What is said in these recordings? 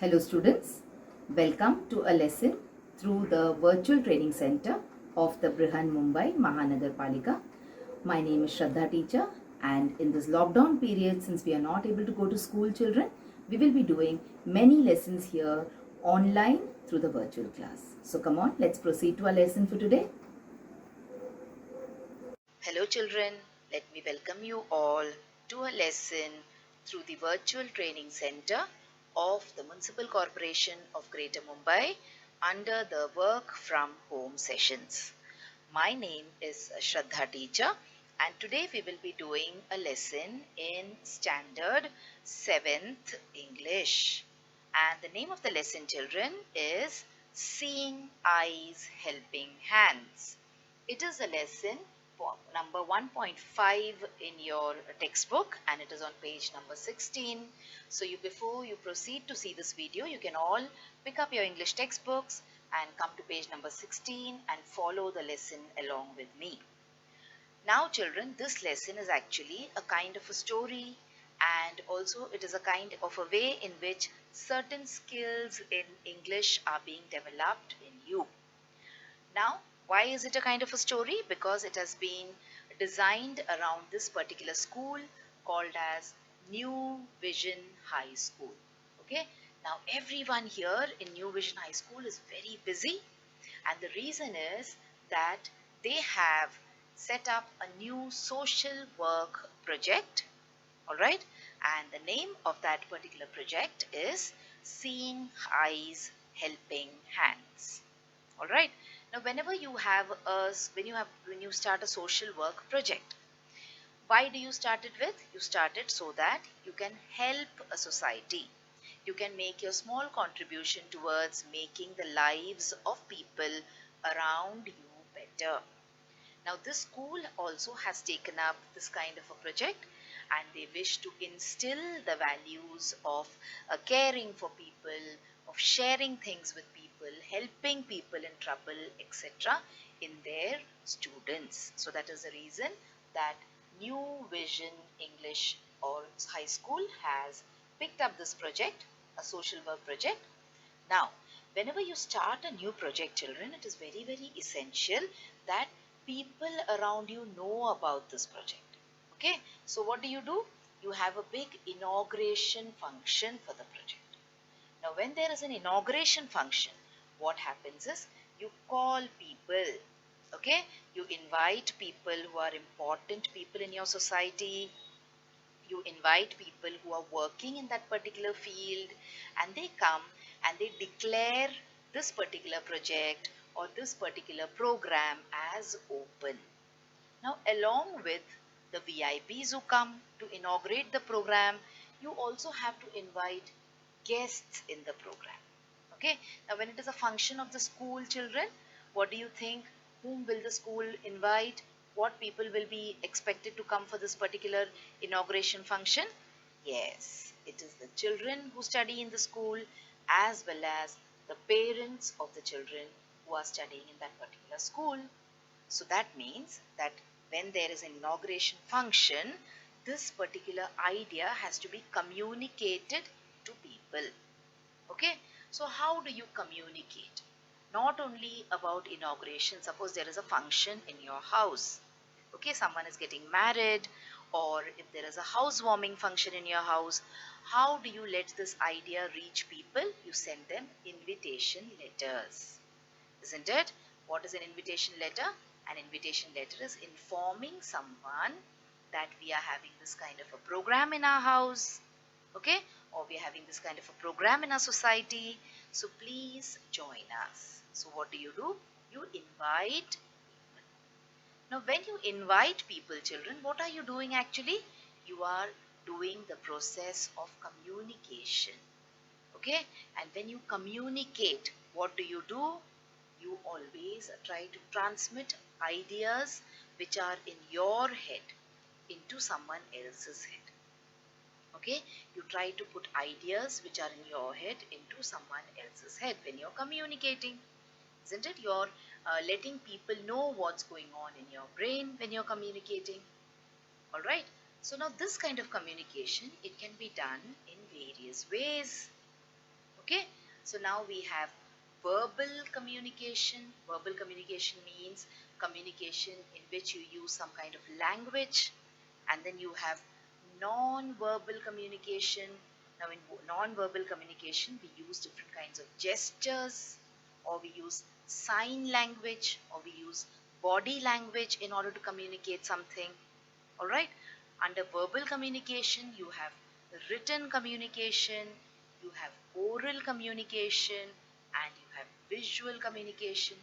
Hello students, welcome to a lesson through the virtual training center of the Brihan Mumbai Mahanagar Palika. My name is Shraddha teacher, and in this lockdown period, since we are not able to go to school, children, we will be doing many lessons here online through the virtual class. So come on, let's proceed to our lesson for today. Hello children, let me welcome you all to a lesson through the virtual training center of the Municipal Corporation of Greater Mumbai under the work from home sessions. My name is Shraddha teacher, and today we will be doing a lesson in Standard 7th English. And the name of the lesson, children, is Seeing Eyes Helping Hands. It is a lesson number 1.5 in your textbook, and it is on page number 16. So before you proceed to see this video, you can all pick up your English textbooks and come to page number 16 and follow the lesson along with me. Now children, this lesson is actually a kind of a story, and also it is a kind of a way in which certain skills in English are being developed in you. Now, why is it a kind of a story? Because it has been designed around this particular school called as New Vision High School. Okay. Now, everyone here in New Vision High School is very busy, and the reason is that they have set up a new social work project. All right. And the name of that particular project is Seeing Eyes Helping Hands. All right. Now, whenever you have when you start a social work project, why do you start it with? You start it so that you can help a society. You can make your small contribution towards making the lives of people around you better. Now, this school also has taken up this kind of a project, and they wish to instill the values of caring for people, of sharing things with people, helping people in trouble, etc. in their students. So that is the reason that New Vision English or High School has picked up this project, a social work project. Now, whenever you start a new project, children, it is very, very essential that people around you know about this project. Okay, so what do? You have a big inauguration function for the project. Now, when there is an inauguration function, what happens is you call people. Okay, you invite people who are important people in your society. You invite people who are working in that particular field, and they come and they declare this particular project or this particular program as open. Now, along with the VIPs who come to inaugurate the program, you also have to invite guests in the program. Okay. Now, when it is a function of the school, children, what do you think? Whom will the school invite? What people will be expected to come for this particular inauguration function? Yes, it is the children who study in the school as well as the parents of the children who are studying in that particular school. So that means that when there is an inauguration function, this particular idea has to be communicated to people. Okay, so how do you communicate? Not only about inauguration, suppose there is a function in your house. Okay, someone is getting married, or if there is a housewarming function in your house, how do you let this idea reach people? You send them invitation letters, isn't it? What is an invitation letter? An invitation letter is informing someone that we are having this kind of a program in our house, okay, or we are having this kind of a program in our society, so please join us. So what do? You invite people. Now, when you invite people, children, what are you doing actually? You are doing the process of communication. Okay, and when you communicate, what do? You always try to transmit ideas which are in your head into someone else's head. Okay, you try to put ideas which are in your head into someone else's head when you're communicating, isn't it? You're letting people know what's going on in your brain when you're communicating. All right, so now this kind of communication, it can be done in various ways. Okay, so now we have verbal communication. Verbal communication means communication in which you use some kind of language, and then you have non-verbal communication. Now in non-verbal communication we use different kinds of gestures, or we use sign language, or we use body language in order to communicate something. All right, under verbal communication you have written communication, you have oral communication, and you have visual communication.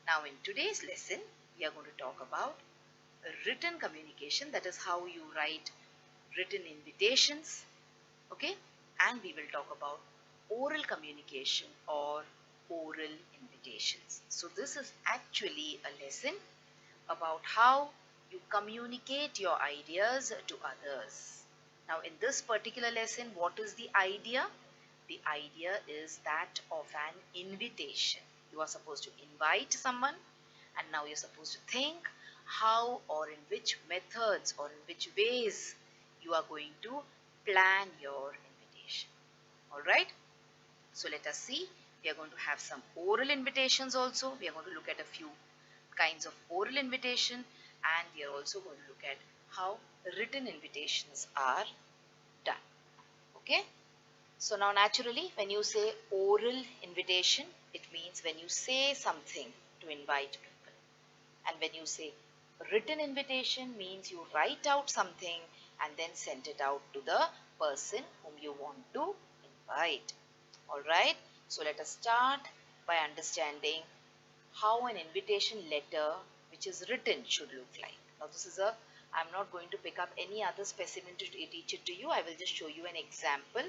Now in today's lesson we are going to talk about written communication, that is how you write written invitations. Okay, and we will talk about oral communication or oral invitations. So this is actually a lesson about how you communicate your ideas to others. Now in this particular lesson, what is the idea? The idea is that of an invitation. You are supposed to invite someone, and now you're supposed to think how or in which methods or in which ways you are going to plan your invitation. Alright, so let us see. We are going to have some oral invitations also. We are going to look at a few kinds of oral invitation, and we are also going to look at how written invitations are done. Okay, so now naturally when you say oral invitation, it means when you say something to invite people, and when you say written invitation means you write out something and then send it out to the person whom you want to invite. All right, so let us start by understanding how an invitation letter which is written should look like. Now this is I'm not going to pick up any other specimen to teach it to you. I will just show you an example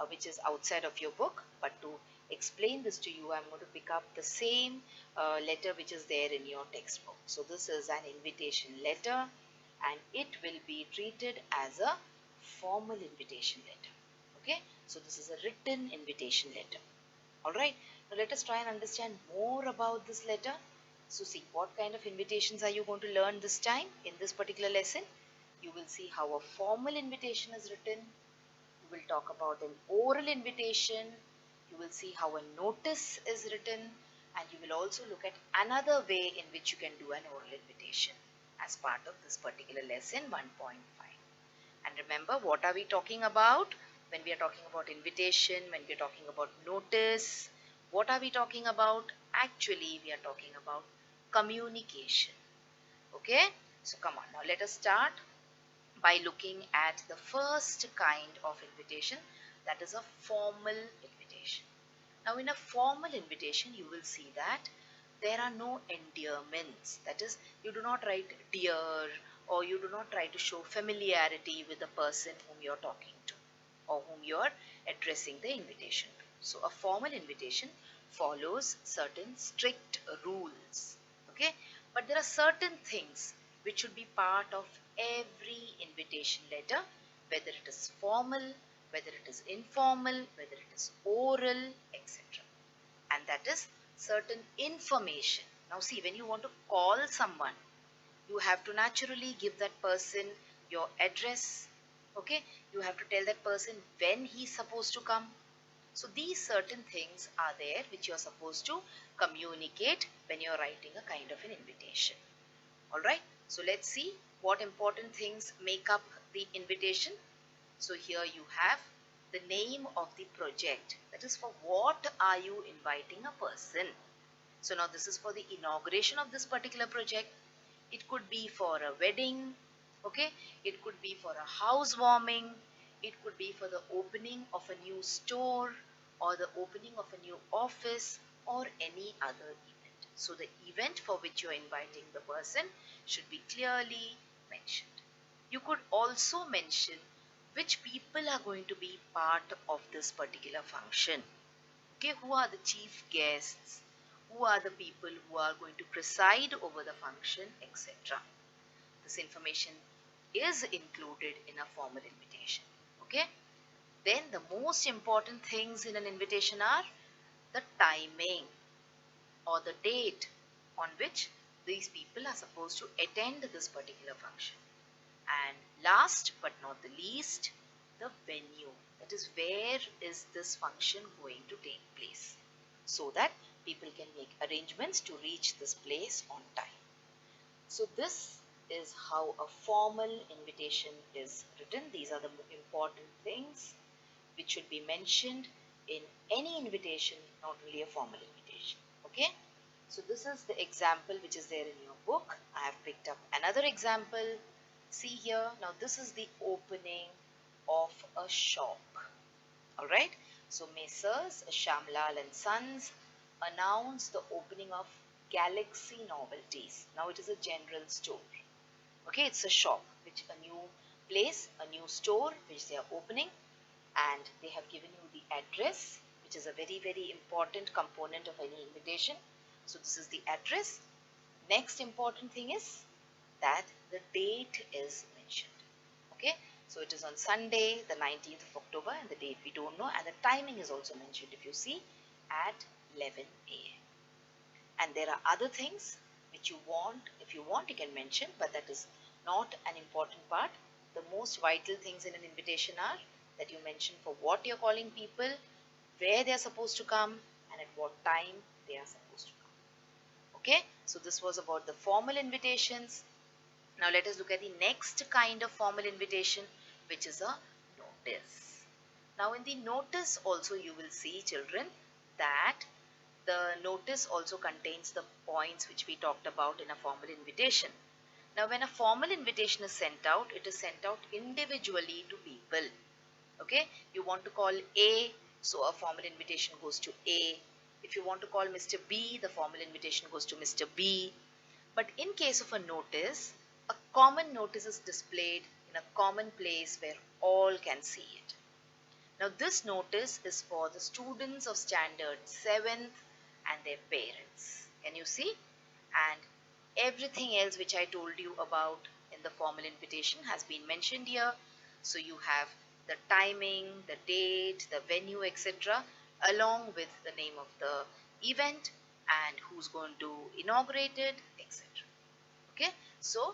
which is outside of your book, but to explain this to you I'm going to pick up the same letter which is there in your textbook. So this is an invitation letter, and it will be treated as a formal invitation letter. Okay, so this is a written invitation letter. Alright, now let us try and understand more about this letter. So see, what kind of invitations are you going to learn this time in this particular lesson? You will see how a formal invitation is written. You will talk about an oral invitation. You will see how a notice is written. And you will also look at another way in which you can do an oral invitation as part of this particular lesson 1.5. And remember, what are we talking about? When we are talking about invitation, when we are talking about notice, what are we talking about? Actually, we are talking about communication. Okay, so come on, now let us start by looking at the first kind of invitation, that is a formal invitation. Now in a formal invitation you will see that there are no endearments, that is you do not write dear, or you do not try to show familiarity with the person whom you are talking to or whom you are addressing the invitation to. So a formal invitation follows certain strict rules. Okay, but there are certain things which should be part of every invitation letter, whether it is formal, whether it is informal, whether it is oral, etc. And that is certain information. Now see, when you want to call someone, you have to naturally give that person your address. Okay, you have to tell that person when he's supposed to come. So these certain things are there which you're supposed to communicate when you're writing a kind of an invitation. Alright, so let's see what important things make up the invitation. So here you have the name of the project, that is for what are you inviting a person. So now this is for the inauguration of this particular project. It could be for a wedding, okay, it could be for a housewarming, it could be for the opening of a new store, or the opening of a new office, or any other event. So the event for which you are inviting the person should be clearly mentioned. You could also mention which people are going to be part of this particular function. Okay, who are the chief guests, who are the people who are going to preside over the function, etc. This information is included in a formal invitation. Okay, then the most important things in an invitation are the timing or the date on which these people are supposed to attend this particular function. And last but not the least, the venue. That is, where is this function going to take place, so that people can make arrangements to reach this place on time. So this is how a formal invitation is written. These are the important things which should be mentioned in any invitation, not only a formal invitation. Okay. So this is the example which is there in your book. I have picked up another example. See here. Now this is the opening of a shop. Alright. So Messrs. Shamlal and Sons announce the opening of Galaxy Novelties. Now it is a general store. Okay, it's a shop, which a new place, a new store which they are opening, and they have given you the address, which is a very, very important component of any invitation. So this is the address. Next important thing is that the date is mentioned. Okay, so it is on Sunday, the 19th of October, and the date we don't know, and the timing is also mentioned, if you see, at 11 a.m. And there are other things which you want, if you want, you can mention, but that is not an important part. The most vital things in an invitation are that you mention for what you're calling people, where they're supposed to come, and at what time they are supposed to come. Okay, so this was about the formal invitations. Now let us look at the next kind of formal invitation, which is a notice. Now in the notice also you will see, children, that the notice also contains the points which we talked about in a formal invitation. Now when a formal invitation is sent out, it is sent out individually to people. Okay, you want to call A, so a formal invitation goes to A. If you want to call Mr. B, the formal invitation goes to Mr. B. But in case of a notice, a common notice is displayed in a common place where all can see it. Now this notice is for the students of Standard 7th and their parents. Can you see? And everything else which I told you about in the formal invitation has been mentioned here. So you have the timing, the date, the venue, etc., along with the name of the event and who's going to inaugurate it, etc. Okay, so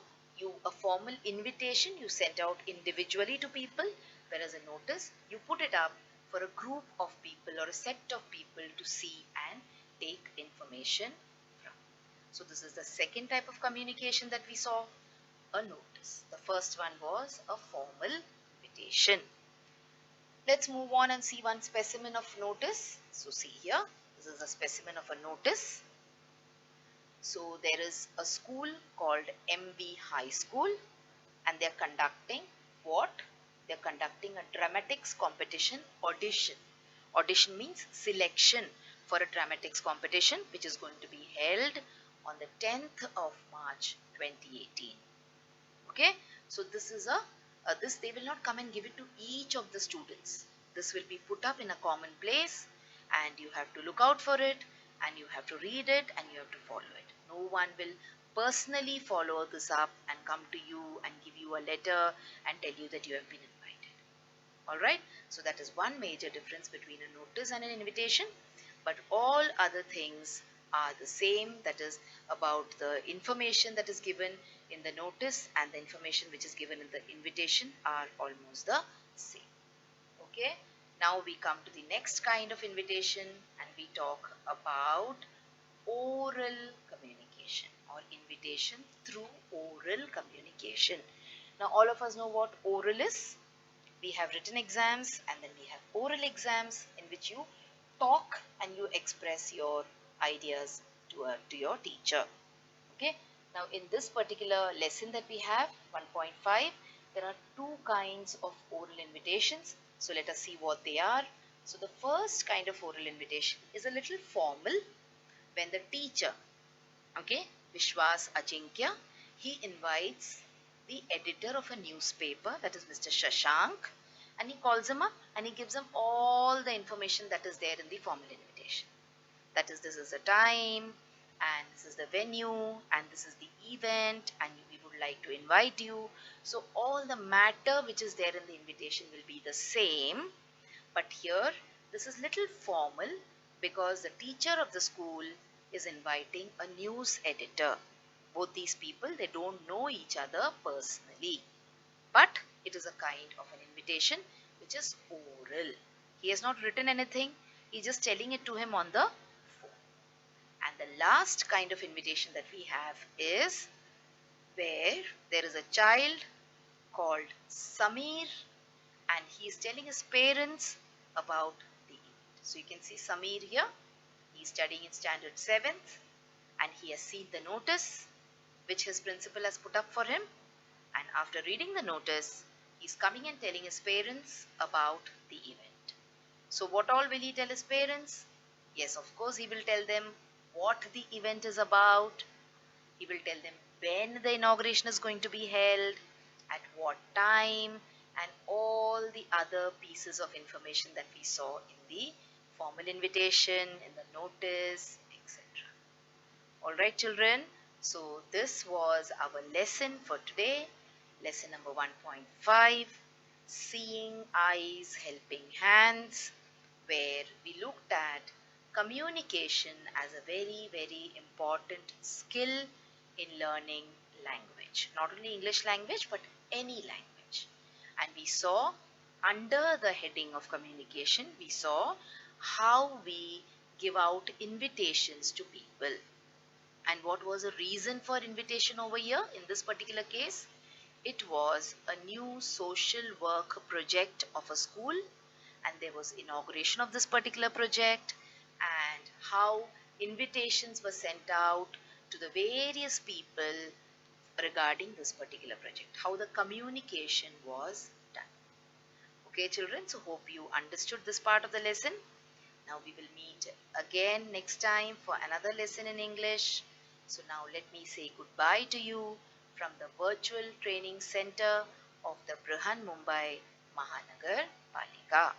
a formal invitation you sent out individually to people, whereas a notice you put it up for a group of people or a set of people to see and take information from. So this is the second type of communication that we saw, a notice. The first one was a formal invitation. Let's move on and see one specimen of notice. So see here, this is a specimen of a notice. So there is a school called MV High School, and they are conducting what? They are conducting a dramatics competition audition. Audition means selection for a dramatics competition which is going to be held on the 10th of March 2018. Okay, so this is this they will not come and give it to each of the students. This will be put up in a common place, and you have to look out for it, and you have to read it, and you have to follow it. No one will personally follow this up and come to you and give you a letter and tell you that you have been invited. Alright, so that is one major difference between a notice and an invitation, but all other things are the same. That is about the information that is given in the notice and the information which is given in the invitation are almost the same. Okay, now we come to the next kind of invitation and we talk about oral communication or invitation through oral communication. Now all of us know what oral is. We have written exams and then we have oral exams in which you talk and you express your ideas to your teacher. Okay, now in this particular lesson that we have 1.5, there are two kinds of oral invitations. So let us see what they are. So the first kind of oral invitation is a little formal, when the teacher, okay, Vishwas Ajinkya, he invites the editor of a newspaper, that is Mr. Shashank, and he calls him up and he gives him all the information that is there in the formal invitation. That is, this is the time, and this is the venue, and this is the event, and we would like to invite you. So all the matter which is there in the invitation will be the same, but here this is little formal because the teacher of the school is inviting a news editor. Both these people, they don't know each other personally, but it is a kind of an invitation which is oral. He has not written anything. He's just telling it to him on the phone. And the last kind of invitation that we have is where there is a child called Samir and he is telling his parents about the event. So you can see Samir here. He is studying in standard 7th and he has seen the notice which his principal has put up for him. And after reading the notice, he is coming and telling his parents about the event. So what all will he tell his parents? Yes, of course, he will tell them what the event is about. He will tell them when the inauguration is going to be held, at what time, and all the other pieces of information that we saw in the formal invitation, in the notice, etc. Alright children, so this was our lesson for today, lesson number 1.5, Seeing Eyes Helping Hands, where we looked at communication as a very important skill in learning language. Not only English language but any language. And we saw under the heading of communication, we saw how we give out invitations to people. And what was the reason for invitation over here in this particular case? It was a new social work project of a school and there was inauguration of this particular project and how invitations were sent out to the various people regarding this particular project, how the communication was done. Okay children, so hope you understood this part of the lesson. Now we will meet again next time for another lesson in English. So now let me say goodbye to you from the virtual training center of the Brihan Mumbai Mahanagar Palika.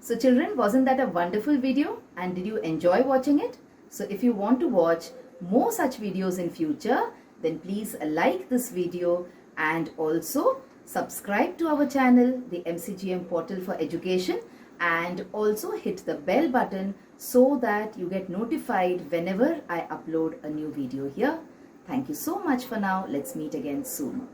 So children, wasn't that a wonderful video? And did you enjoy watching it? So if you want to watch more such videos in future, then please like this video and also subscribe to our channel, the MCGM Portal for Education, and also hit the bell button so that you get notified whenever I upload a new video here. Thank you so much for now. Let's meet again soon.